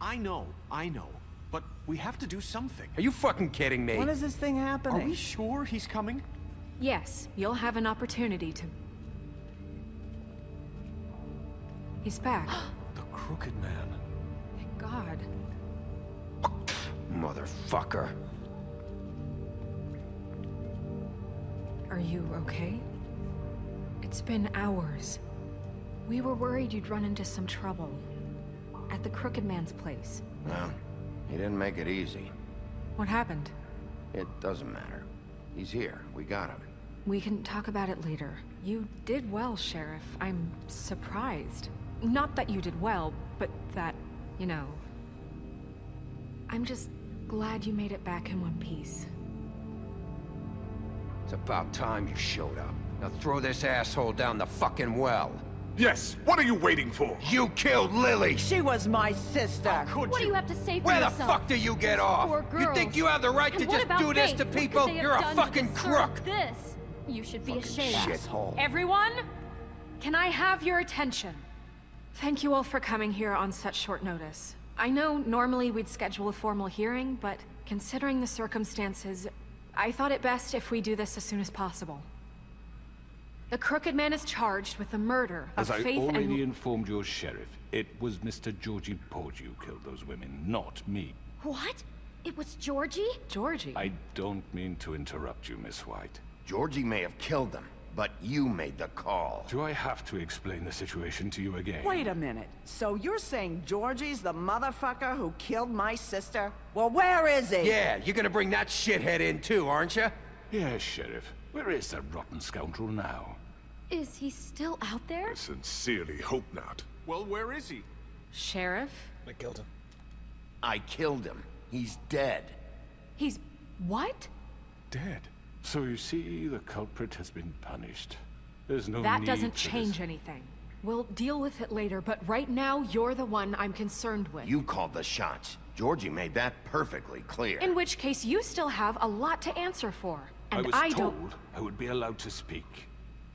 I know. But we have to do something. Are you fucking kidding me? When is this thing happening? Are we sure he's coming? Yes, you'll have an opportunity to... He's back. The Crooked Man. Thank God. Motherfucker. Are you okay? It's been hours. We were worried you'd run into some trouble. At the Crooked Man's place. Well, he didn't make it easy. What happened? It doesn't matter. He's here. We got him. We can talk about it later. You did well, Sheriff. I'm surprised. Not that you did well, but that, you know... I'm just glad you made it back in one piece. It's about time you showed up. Now throw this asshole down the fucking well. Yes, what are you waiting for? You killed Lily! She was my sister. Could What do you? you have to say for Where the yourself? fuck do you get off? Poor You girls. think you have the right And to what just about do this Faith? to What could people? they have You're a done to fucking deserve crook! This. You should be ashamed. Shithole. Everyone, can I have your attention? Thank you all for coming here on such short notice. I know normally we'd schedule a formal hearing, but considering the circumstances, I thought it best if we do this as soon as possible. The Crooked Man is charged with the murder of As I Faith already and... informed your sheriff, it was Mr. Georgie Porgy who killed those women, not me. What? It was Georgie? Georgie. I don't mean to interrupt you, Miss White. Georgie may have killed them, but you made the call. Do I have to explain the situation to you again? Wait a minute. So you're saying Georgie's the motherfucker who killed my sister? Well, where is he? Yeah, you're gonna bring that shithead in too, aren't you? Yes, Sheriff. Where is that rotten scoundrel now? Is he still out there? I sincerely hope not. Well, where is he? Sheriff? I killed him. I killed him. He's dead. He's... what? Dead. So you see, the culprit has been punished. There's no That need doesn't for change this. anything. We'll deal with it later, but right now, you're the one I'm concerned with. You called the shots. Georgie made that perfectly clear. In which case, you still have a lot to answer for. And I was don't... told I would be allowed to speak.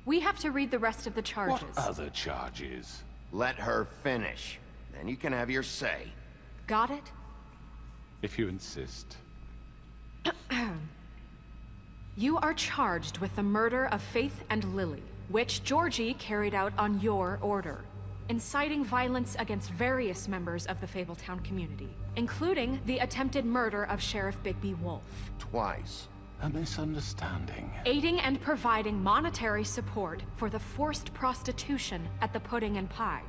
We have to read the rest of the charges. What other charges? Let her finish. Then you can have your say. Got it? If you insist. You are charged with the murder of Faith and Lily, which Georgie carried out on your order, inciting violence against various members of the Fabletown community, including the attempted murder of Sheriff Bigby Wolf. Twice. A misunderstanding. Aiding and providing monetary support for the forced prostitution at the Pudding and Pie.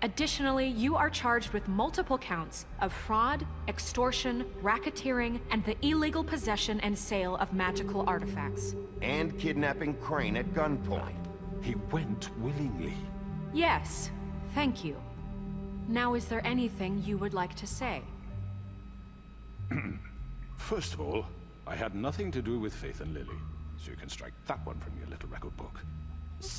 Additionally, you are charged with multiple counts of fraud, extortion, racketeering, and the illegal possession and sale of magical artifacts. And kidnapping Crane at gunpoint. He went willingly. Yes, thank you. Now, is there anything you would like to say? First of all, I had nothing to do with Faith and Lily, so you can strike that one from your little record book.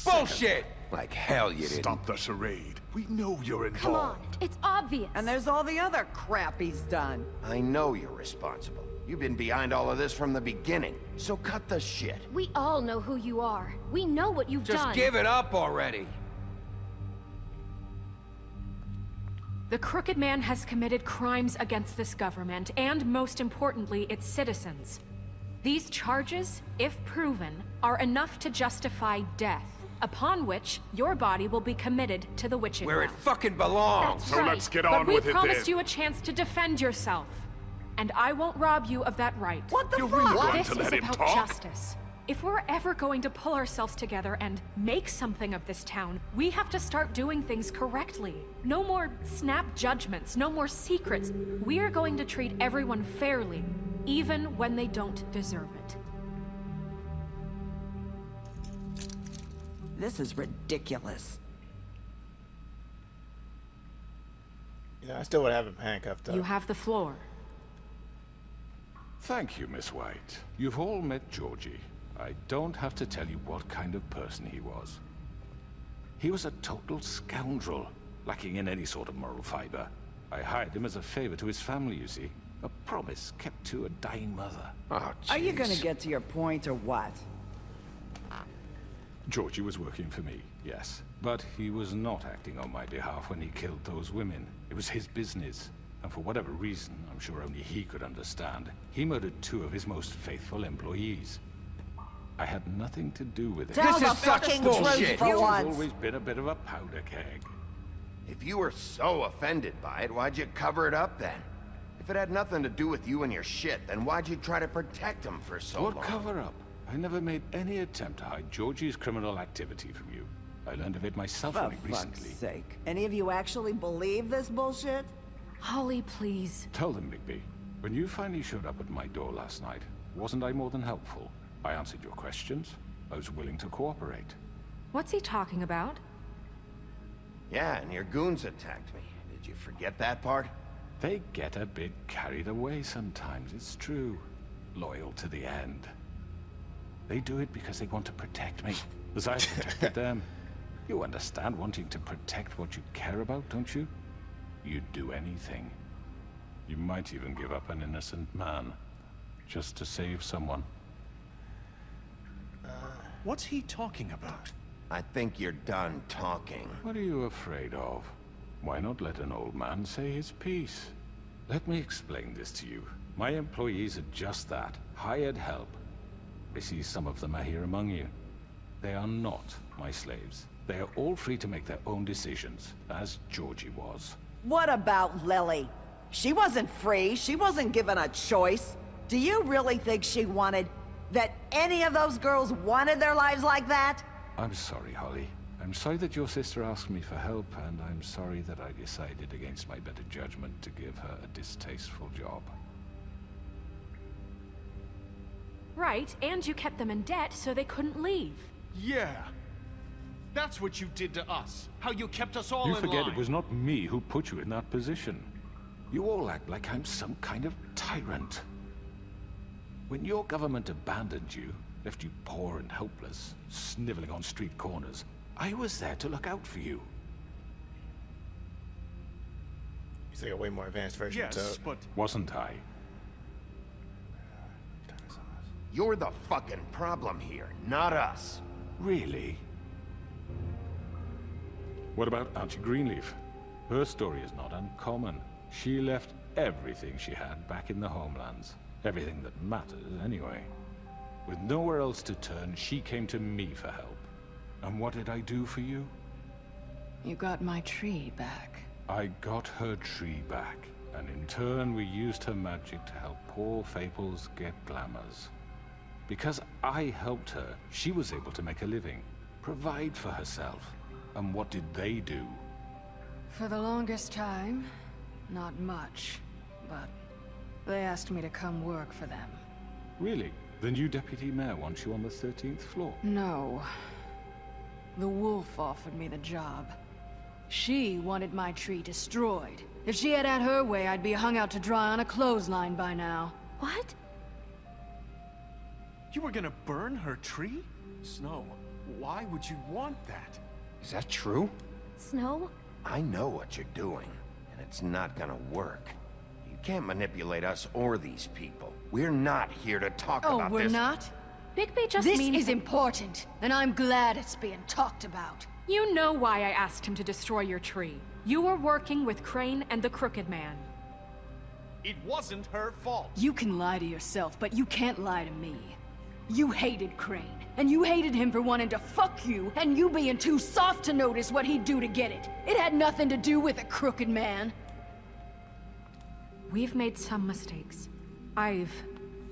Bullshit! Like hell you didn't. Stop the charade. We know you're Come on, involved. it's obvious. And there's all the other crap he's done. I know you're responsible. You've been behind all of this from the beginning, so cut the shit. We all know who you are. We know what you've Just done. give it up already. The Crooked Man has committed crimes against this government, and most importantly, its citizens. These charges, if proven, are enough to justify death, upon which your body will be committed to the witching Where it well. fucking belongs. That's So right. let's get But on we with it promised then. you a chance to defend yourself, and I won't rob you of that right. What the You're fuck? really going This to is let him about talk? justice. If we're ever going to pull ourselves together and make something of this town, we have to start doing things correctly. No more snap judgments, no more secrets. We are going to treat everyone fairly, even when they don't deserve it. This is ridiculous. You know, I still would have him handcuffed up. You have the floor. Thank you, Miss White. You've all met Georgie. I don't have to tell you what kind of person he was. He was a total scoundrel, lacking in any sort of moral fiber. I hired him as a favor to his family, you see. A promise kept to a dying mother. Oh, Are you jeez. gonna get to your point or what? Georgie was working for me, yes. But he was not acting on my behalf when he killed those women. It was his business. And for whatever reason, I'm sure only he could understand, he murdered 2 of his most faithful employees. I had nothing to do with it. Tell This the is such fucking bullshit. truth for He's once. always been a bit of a powder keg. If you were so offended by it, why'd you cover it up then? If it had nothing to do with you and your shit, then why'd you try to protect him for so What long? cover up? I never made any attempt to hide Georgie's criminal activity from you. I learned of it myself For only fuck's recently. sake. Any of you actually believe this bullshit? Holly, please. Tell them, Bigby. When you finally showed up at my door last night, wasn't I more than helpful? I answered your questions. I was willing to cooperate. What's he talking about? Yeah, and your goons attacked me. Did you forget that part? They get a bit carried away sometimes, it's true. Loyal to the end. They do it because they want to protect me, as I protected them. You understand wanting to protect what you care about, don't you? You'd do anything. You might even give up an innocent man, just to save someone. What's he talking about? I think you're done talking. What are you afraid of? Why not let an old man say his piece? Let me explain this to you. My employees are just that, hired help. I see some of them are here among you. They are not my slaves. They are all free to make their own decisions, as Georgie was. What about Lily? She wasn't free. She wasn't given a choice. Do you really think she wanted... that any of those girls wanted their lives like that? I'm sorry, Holly. I'm sorry that your sister asked me for help, and I'm sorry that I decided against my better judgment to give her a distasteful job. Right, and you kept them in debt so they couldn't leave. Yeah. That's what you did to us. How you kept us all You in forget line. it was not me who put you in that position. You all act like I'm some kind of tyrant. When your government abandoned you, left you poor and helpless, sniveling on street corners, I was there to look out for you. He's like a way more advanced version of Yes, Toad. but Wasn't I? You're the fucking problem here, not us. Really? What about Auntie Greenleaf? Her story is not uncommon. She left everything she had back in the homelands. Everything that matters, anyway. With nowhere else to turn, she came to me for help. And what did I do for you? You got my tree back. I got her tree back, and in turn we used her magic to help poor Faples get glamours. Because I helped her, she was able to make a living, provide for herself. And what did they do? For the longest time, not much. But they asked me to come work for them. Really? The new deputy mayor wants you on the 13th floor? No. The wolf offered me the job. She wanted my tree destroyed. If she had her way, I'd be hung out to dry on a clothesline by now. What? you were gonna burn her tree? Snow, why would you want that? Is that true? Snow? I know what you're doing, and it's not gonna work. You can't manipulate us or these people. We're not here to talk Oh, about we're this. not? Bigby just This means is important, and I'm glad it's being talked about. You know why I asked him to destroy your tree. You were working with Crane and the Crooked Man. It wasn't her fault. You can lie to yourself, but you can't lie to me. You hated Crane, and you hated him for wanting to fuck you, and you being too soft to notice what he'd do to get it. It had nothing to do with a Crooked Man. We've made some mistakes. I've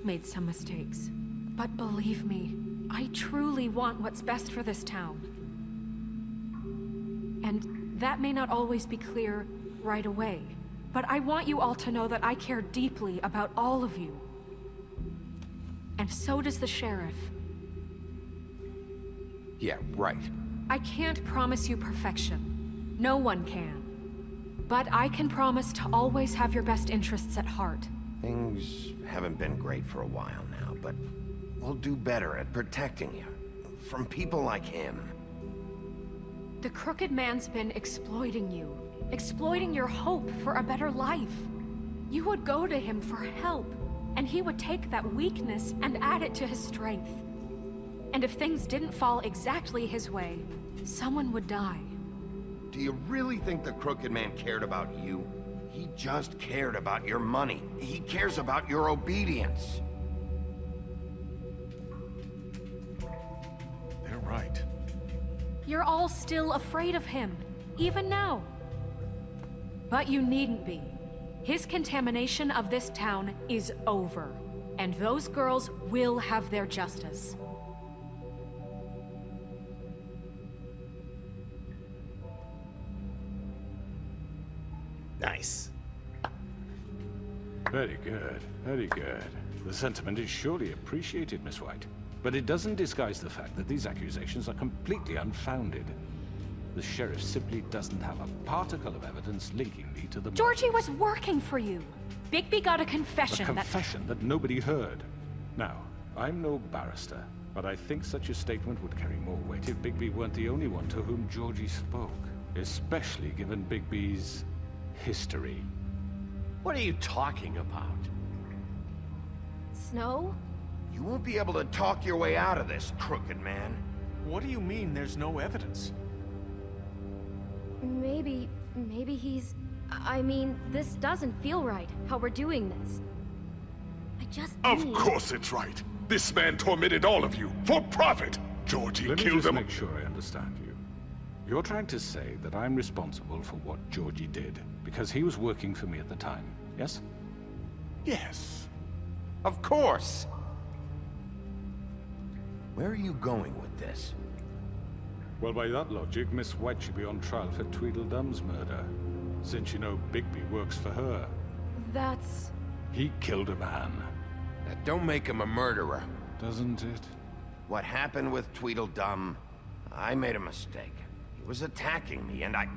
made some mistakes. But believe me, I truly want what's best for this town. And that may not always be clear right away, but I want you all to know that I care deeply about all of you. And so does the sheriff. Yeah, right. I can't promise you perfection. No one can. But I can promise to always have your best interests at heart. Things haven't been great for a while now, but we'll do better at protecting you. From people like him. The Crooked Man's been exploiting you. Exploiting your hope for a better life. You would go to him for help, and he would take that weakness and add it to his strength. And if things didn't fall exactly his way, someone would die. Do you really think the Crooked Man cared about you? He just cared about your money. He cares about your obedience. They're right. You're all still afraid of him, even now. But you needn't be. His contamination of this town is over, and those girls will have their justice. Nice. Very good, very good. The sentiment is surely appreciated, Miss White. But it doesn't disguise the fact that these accusations are completely unfounded. The sheriff simply doesn't have a particle of evidence linking me to the murder. Georgie was working for you. Bigby got a confession A confession that nobody heard. Now, I'm no barrister, but I think such a statement would carry more weight if Bigby weren't the only one to whom Georgie spoke. Especially given Bigby's history. What are you talking about? Snow? You won't be able to talk your way out of this, crooked man. What do you mean there's no evidence? Maybe he's... I mean, this doesn't feel right, how we're doing this. I just Of need... course it's right. This man tormented all of you for profit. Georgie Let me killed just him. make sure I understand you. You're trying to say that I'm responsible for what Georgie did because he was working for me at the time, yes? Yes. Of course! Where are you going with this? Well, by that logic, Miss White should be on trial for Tweedledum's murder, since you know Bigby works for her. That's... He killed a man, That don't make him a murderer. doesn't it? What happened with Tweedledum, I made a mistake. He was attacking me, and I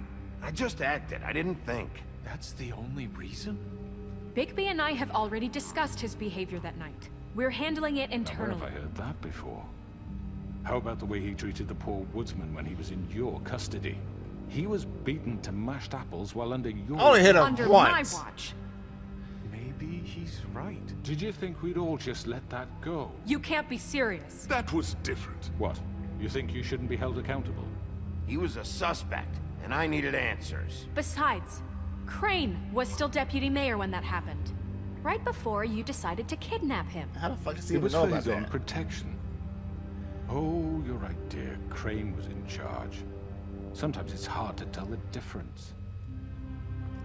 just acted. I didn't think. That's the only reason? Bigby and I have already discussed his behavior that night. We're handling it Now, where internally. have I heard that before? How about the way he treated the poor woodsman when he was in your custody? He was beaten to mashed apples while under your... I only hit him Under once. my watch. Maybe he's right. Did you think we'd all just let that go? You can't be serious. That was different. What? You think you shouldn't be held accountable? He was a suspect, and I needed answers. Besides, Crane was still deputy mayor when that happened. Right before you decided to kidnap him. How the fuck does he It even was know for about his own that? protection. Oh, you're right, dear. Crane was in charge. Sometimes it's hard to tell the difference.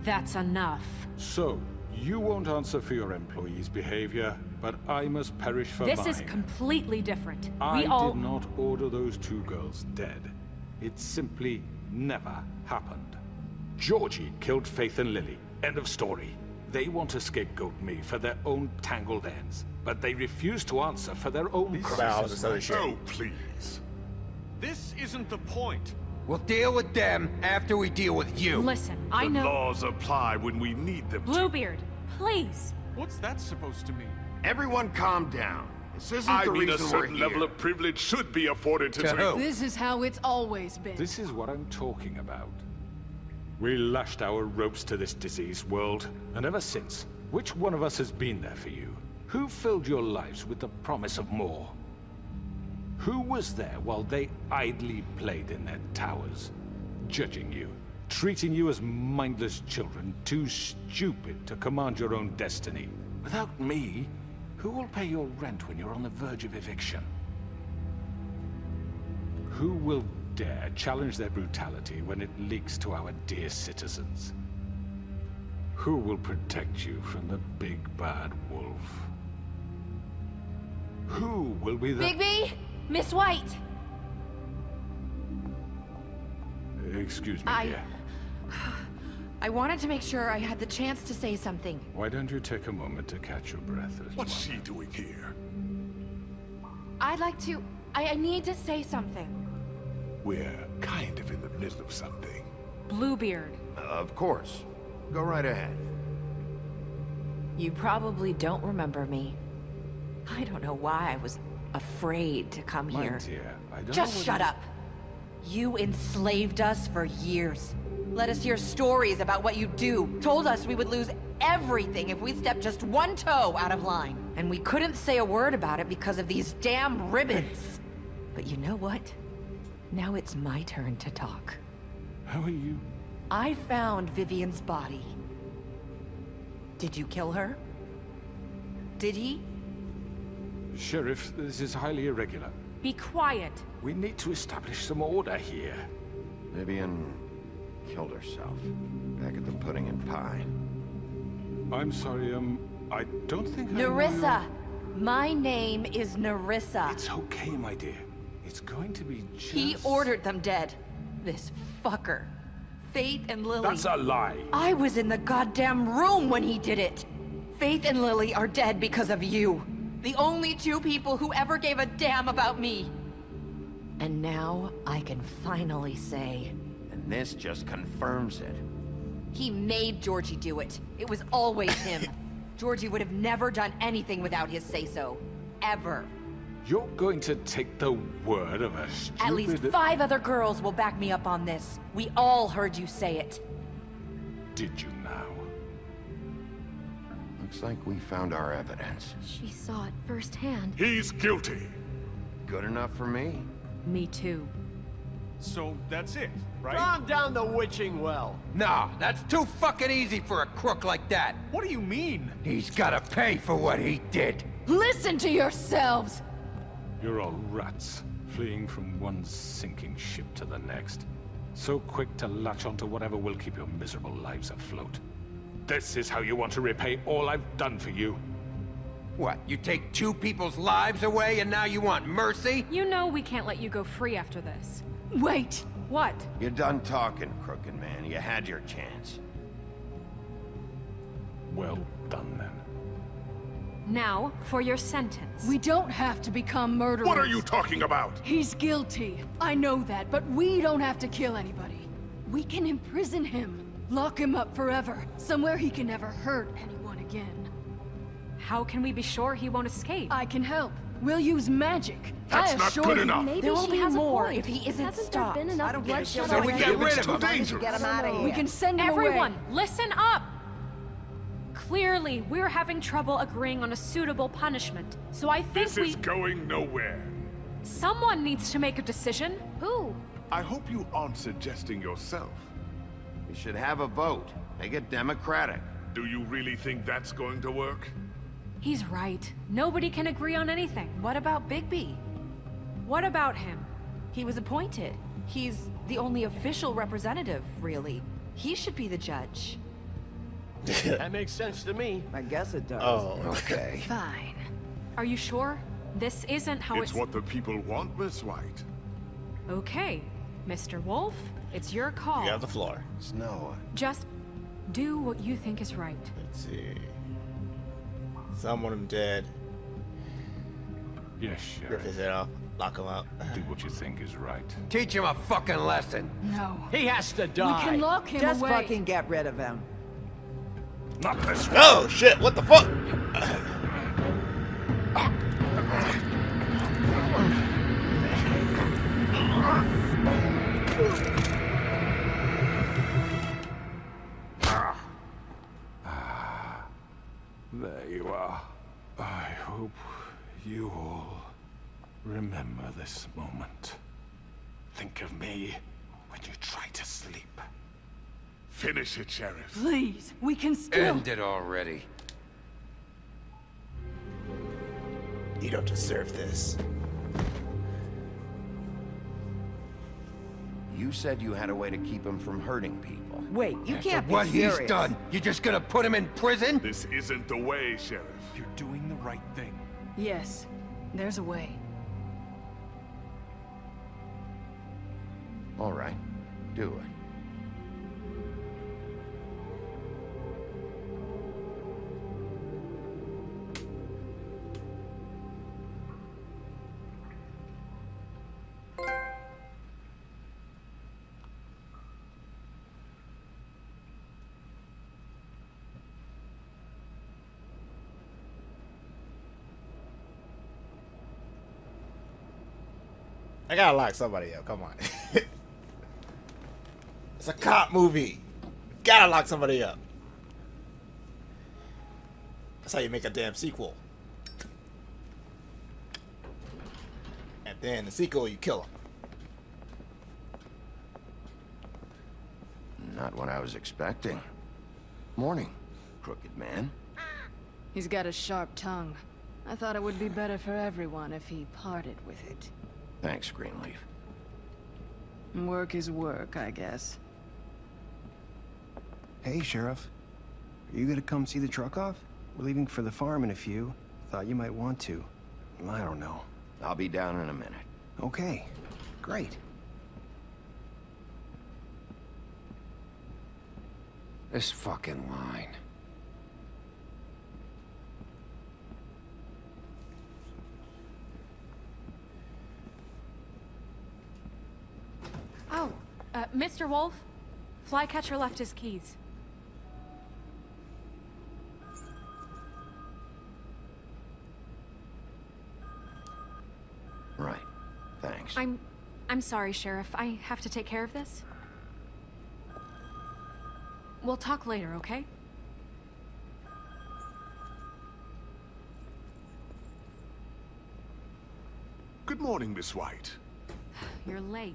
That's enough. So, you won't answer for your employees' behavior, but I must perish for This mine. is completely different. I We all... did not order those two girls dead. It simply never happened. Georgie killed Faith and Lily. End of story. They want to scapegoat me for their own tangled ends, but they refuse to answer for their own About all this other shit. Oh, please. This isn't the point. We'll deal with them after we deal with you. Listen, I The know... laws apply when we need them to. Bluebeard, please. What's that supposed to mean? Everyone calm down. This isn't I the mean, a reason we're certain here. level of privilege should be afforded to... who? This is how it's always been. This is what I'm talking about. We lashed our ropes to this diseased world, and ever since, which one of us has been there for you? Who filled your lives with the promise of more? Who was there while they idly played in their towers, judging you, treating you as mindless children, too stupid to command your own destiny? Without me, who will pay your rent when you're on the verge of eviction? Who will dare challenge their brutality when it leaks to our dear citizens? Who will protect you from the big bad wolf? Who will be the... Bigby? Miss White! Excuse me, dear. I wanted to make sure I had the chance to say something. Why don't you take a moment to catch your breath? What's she doing here? I'd like to... I need to say something. We're kind of in the middle of something. Bluebeard. Of course. Go right ahead. You probably don't remember me. I don't know why I was afraid to come My here. dear, I don't Just know shut whether- up. You enslaved us for years. Let us hear stories about what you do. Told us we would lose everything if we stepped just one toe out of line. And we couldn't say a word about it because of these damn ribbons. But you know what? Now it's my turn to talk. How are you? I found Vivian's body. Did you kill her? Did he? Sheriff, this is highly irregular. Be quiet. We need to establish some order here. Vivian killed herself back at the Pudding and Pie. I'm sorry, I don't think Nerissa! My name is Nerissa. It's okay, my dear. It's going to be just... He ordered them dead. This fucker. Faith and Lily. That's a lie. I was in the goddamn room when he did it. Faith and Lily are dead because of you. The only two people who ever gave a damn about me. And now I can finally say... And this just confirms it. He made Georgie do it. It was always him. Georgie would have never done anything without his say-so. Ever. You're going to take the word of a stupid... At least 5 other girls will back me up on this. We all heard you say it. Did you now? Looks like we found our evidence. She saw it firsthand. He's guilty. Good enough for me. Me too. So that's it, right? Calm down the witching well. Nah, that's too fucking easy for a crook like that. What do you mean? He's gotta pay for what he did. Listen to yourselves! You're all rats, fleeing from one sinking ship to the next. So quick to latch onto whatever will keep your miserable lives afloat. This is how you want to repay all I've done for you. What, you take 2 people's lives away and now you want mercy? You know we can't let you go free after this. Wait! What? You're done talking, crooked man. You had your chance. Well done, then. Now, for your sentence. We don't have to become murderers. What are you talking about? He's guilty. I know that, but we don't have to kill anybody. We can imprison him. Lock him up forever. Somewhere he can never hurt anyone again. How can we be sure he won't escape? I can help. We'll use magic. That's I not assure good you. enough. Maybe There will she be has more a point. if he isn't Hasn't stopped. there been enough I don't get it. bloodshed So we already? get rid It's of too him. dangerous. Get him out of here. We can send him Everyone, away. listen up! Clearly, we're having trouble agreeing on a suitable punishment, so I think This is going nowhere. someone needs to make a decision. Who? I hope you aren't suggesting yourself. We should have a vote. Make it democratic. Do you really think that's going to work? He's right. Nobody can agree on anything. What about Bigby? What about him? He was appointed. He's the only official representative, really. He should be the judge. That makes sense to me. I guess it does. Oh, Okay. Fine. Are you sure? This isn't how It's what the people want, Miss White. Okay, Mr. Wolf, it's your call. you have the floor. Snow. Just do what you think is right. Let's see. Some want him dead. Yes, Rip his Sheriff. head off. Lock him up. Do what you think is right. Teach him a fucking lesson. No. He has to We die. can lock him Just away. fucking get rid of him. Not this one! Oh shit! What the fuck? There you are. I hope you all remember this moment. Think of me when you try to sleep. Finish it, Sheriff. Please, we can still. End it already. You don't deserve this. You said you had a way to keep him from hurting people. Wait, you can't be What serious. he's done, you just gonna put him in prison? This isn't the way, Sheriff. You're doing the right thing. Yes, there's a way. All right. Do it. I gotta lock somebody up. Come on. It's a cop movie. Gotta lock somebody up. That's how you make a damn sequel. And then the sequel, you kill him. Not what I was expecting. Morning. crooked man. He's got a sharp tongue. I thought it would be better for everyone if he parted with it. Thanks, Greenleaf. Work is work, I guess. Hey, Sheriff. Are you gonna come see the truck off? We're leaving for the farm in a few. Thought you might want to. I don't know. I'll be down in a minute. Okay. Great. This fucking line. Oh, Mr. Wolf? Flycatcher left his keys. Right. Thanks. I'm sorry, Sheriff. I have to take care of this. We'll talk later, okay? Good morning, Miss White. You're late.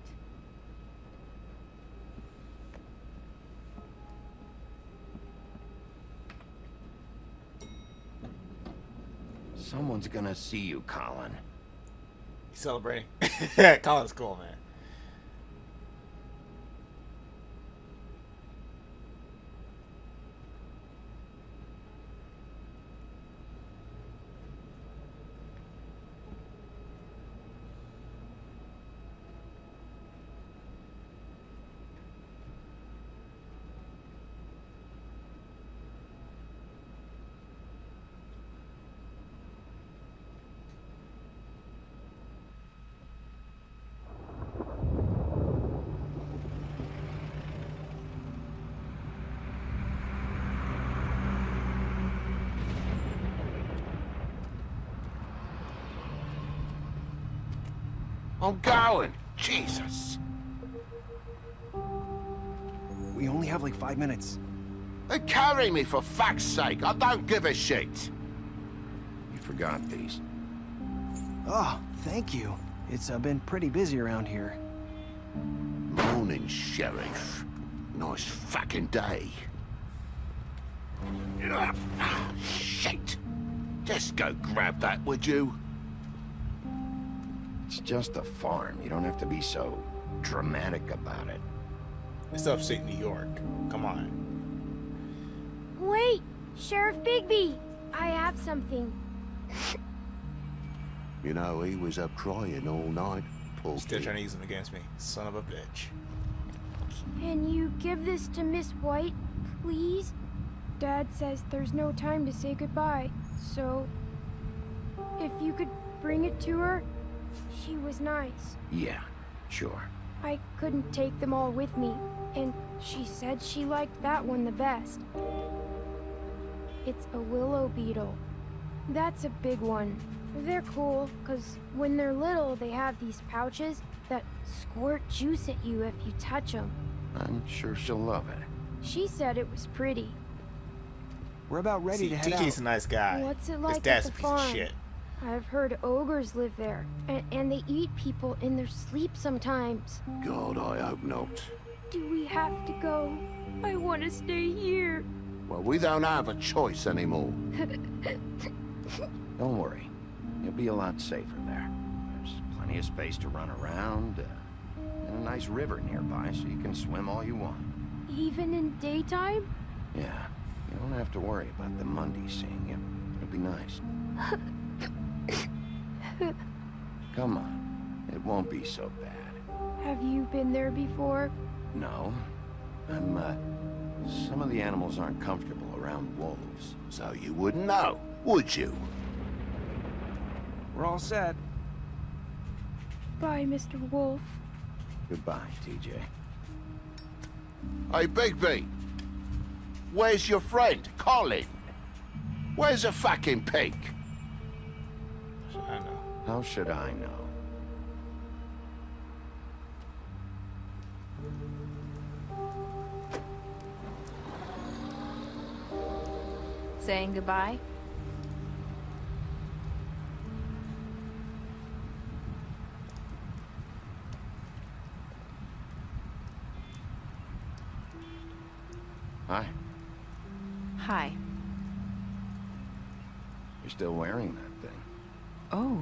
Someone's gonna see you, Colin. He's celebrating. Colin's cool, man. I'm going. Jesus. We only have like 5 minutes. They carry me for fuck's sake. I don't give a shit. You forgot these. Oh, thank you. It's been pretty busy around here. Morning, Sheriff. Nice fucking day. Shit. Just go grab that, would you? It's just a farm. You don't have to be so dramatic about it. It's upstate New York. Come on. Wait! Sheriff Bigby! I have something. You know, he was up crying all night. Poor Still kid. trying to use him against me. Son of a bitch. Can you give this to Miss White, please? Dad says there's no time to say goodbye, so... if you could bring it to her, she was nice. Yeah, sure. I couldn't take them all with me, and she said she liked that one the best. It's a willow beetle. That's a big one. They're cool, because when they're little, they have these pouches that squirt juice at you if you touch them. I'm sure she'll love it. She said it was pretty. We're about ready to head TJ's out. a nice guy. What's it His like dad's at a the piece of farm? shit. I've heard ogres live there, and they eat people in their sleep sometimes. God, I hope not. Do we have to go? I want to stay here. Well, we don't have a choice anymore. Don't worry. You'll be a lot safer there. There's plenty of space to run around, and a nice river nearby, so you can swim all you want. Even in daytime? Yeah, you don't have to worry about the Mundies seeing you. It'll be nice. Come on. It won't be so bad. Have you been there before? No. Some of the animals aren't comfortable around wolves. So you wouldn't know, would you? We're all set. Bye, Mr. Wolf. Goodbye, TJ. Hey, Bigby. Where's your friend, Colin? Where's the fucking pig? I know. How should I know? Saying goodbye? Hi. Hi. You're still wearing that thing. Oh.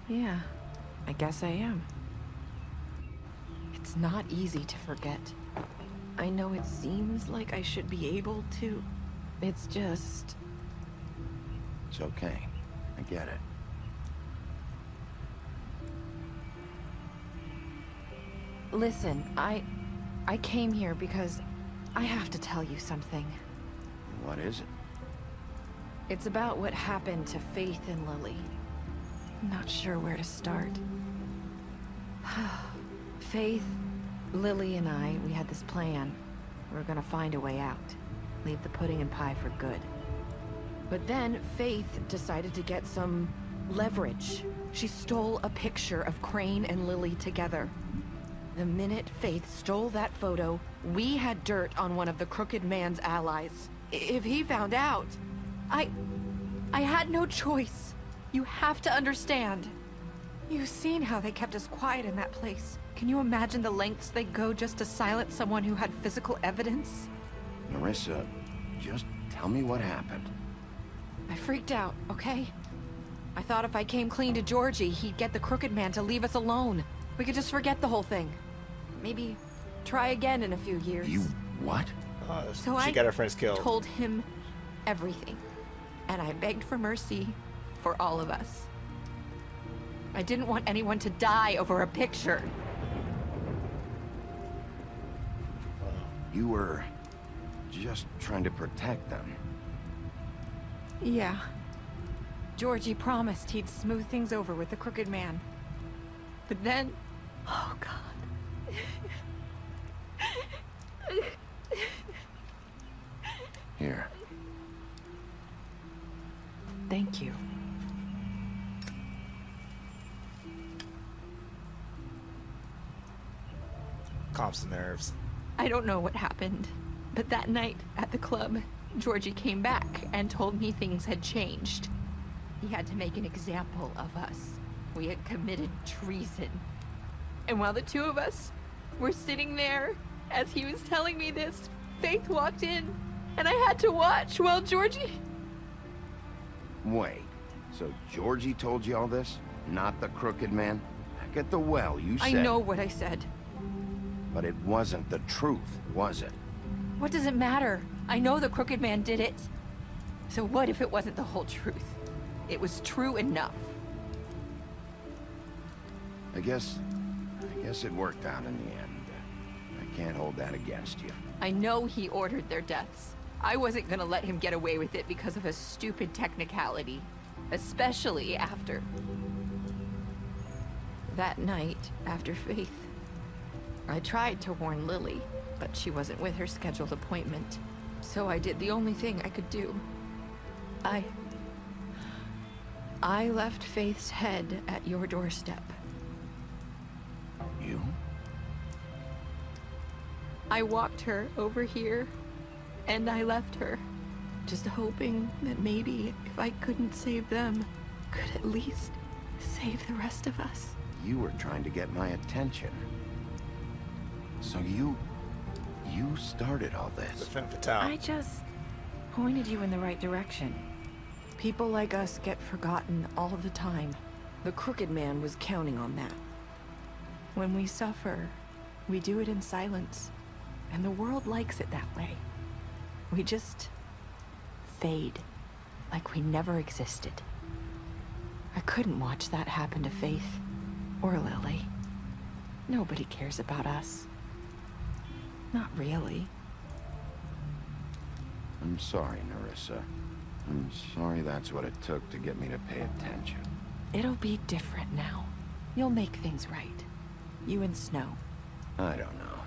Yeah. I guess I am. It's not easy to forget. I know it seems like I should be able to. It's just... It's okay. I get it. Listen, I came here because I have to tell you something. What is it? It's about what happened to Faith and Lily. I'm not sure where to start. Faith, Lily, and I, we had this plan. We were gonna find a way out. Leave the pudding and pie for good. But then Faith decided to get some leverage. She stole a picture of Crane and Lily together. The minute Faith stole that photo, we had dirt on one of the Crooked Man's allies. If he found out, I had no choice. You have to understand. You've seen how they kept us quiet in that place. Can you imagine the lengths they go just to silence someone who had physical evidence? Nerissa, just tell me what happened. I freaked out, okay? I thought if I came clean to Georgie, he'd get the Crooked Man to leave us alone. We could just forget the whole thing. Maybe try again in a few years. You what? So she got her friends killed. Told him everything. And I begged for mercy for all of us. I didn't want anyone to die over a picture. You were just trying to protect them. Yeah. Georgie promised he'd smooth things over with the Crooked Man. But then... Oh, God. Here. Thank you. Calms the nerves. I don't know what happened, but that night at the club, Georgie came back and told me things had changed. He had to make an example of us. We had committed treason. And while the two of us were sitting there, as he was telling me this, Faith walked in, and I had to watch while Georgie... Wait, so Georgie told you all this? Not the Crooked Man? Back at the well, you said... I know what I said. But it wasn't the truth, was it? What does it matter? I know the Crooked Man did it. So what if it wasn't the whole truth? It was true enough. I guess it worked out in the end. I can't hold that against you. I know he ordered their deaths. I wasn't gonna let him get away with it because of a stupid technicality. Especially after... that night, after Faith. I tried to warn Lily, but she wasn't with her scheduled appointment. So I did the only thing I could do. I left Faith's head at your doorstep. You? I walked her over here, and I left her. Just hoping that maybe if I couldn't save them, could at least save the rest of us. You were trying to get my attention. So you started all this. The femme fatale. I just pointed you in the right direction. People like us get forgotten all the time. The Crooked Man was counting on that. When we suffer, we do it in silence. And the world likes it that way. We just fade, like we never existed. I couldn't watch that happen to Faith, or Lily. Nobody cares about us. Not really. I'm sorry, Nerissa. I'm sorry that's what it took to get me to pay attention. It'll be different now. You'll make things right. You and Snow. I don't know.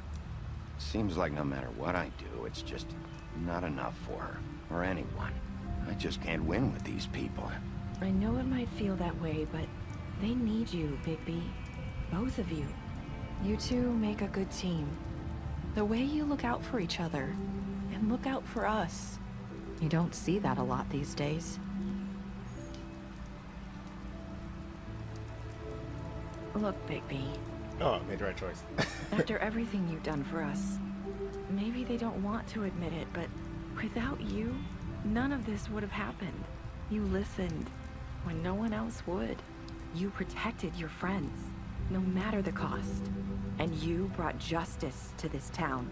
Seems like no matter what I do, it's just not enough for her, or anyone. I just can't win with these people. I know it might feel that way, but they need you, Bigby. Both of you. You two make a good team. The way you look out for each other, and look out for us. You don't see that a lot these days. Look, Bigby. Oh, I made the right choice. After everything you've done for us, maybe they don't want to admit it, but without you, none of this would have happened. You listened when no one else would. You protected your friends, no matter the cost. And you brought justice to this town.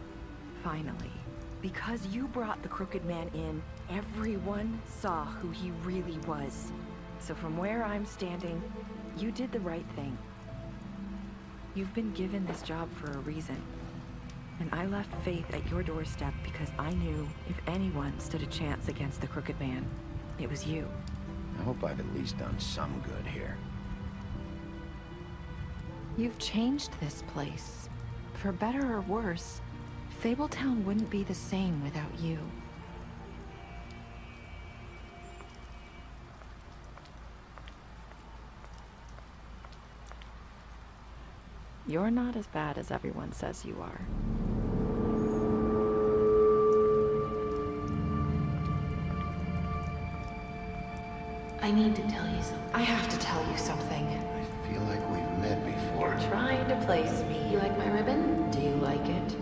Finally. Because you brought the Crooked Man in, everyone saw who he really was. So from where I'm standing, you did the right thing. You've been given this job for a reason. And I left Faith at your doorstep because I knew if anyone stood a chance against the Crooked Man, it was you. I hope I've at least done some good here. You've changed this place. For better or worse, Fabletown wouldn't be the same without you. You're not as bad as everyone says you are. I need to tell you something. I have to tell you something. I feel like we've met before. You're trying to place me. You like my ribbon? Do you like it?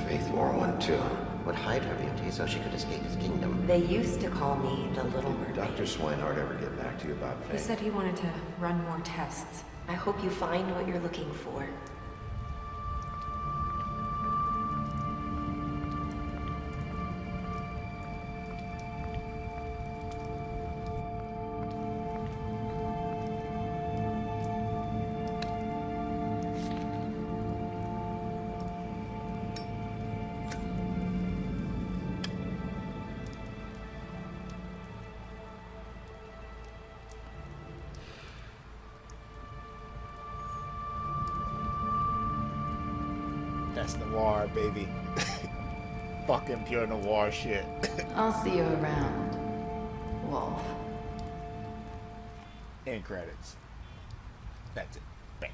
Faith wore one too. Would hide her beauty so she could escape his kingdom. They used to call me the Little Mermaid. Dr. Swinehart ever get back to you about Faith? He said he wanted to run more tests. I hope you find what you're looking for. That's noir, baby. Fucking pure noir shit. I'll see you around, Wolf. End credits. That's it. Bam.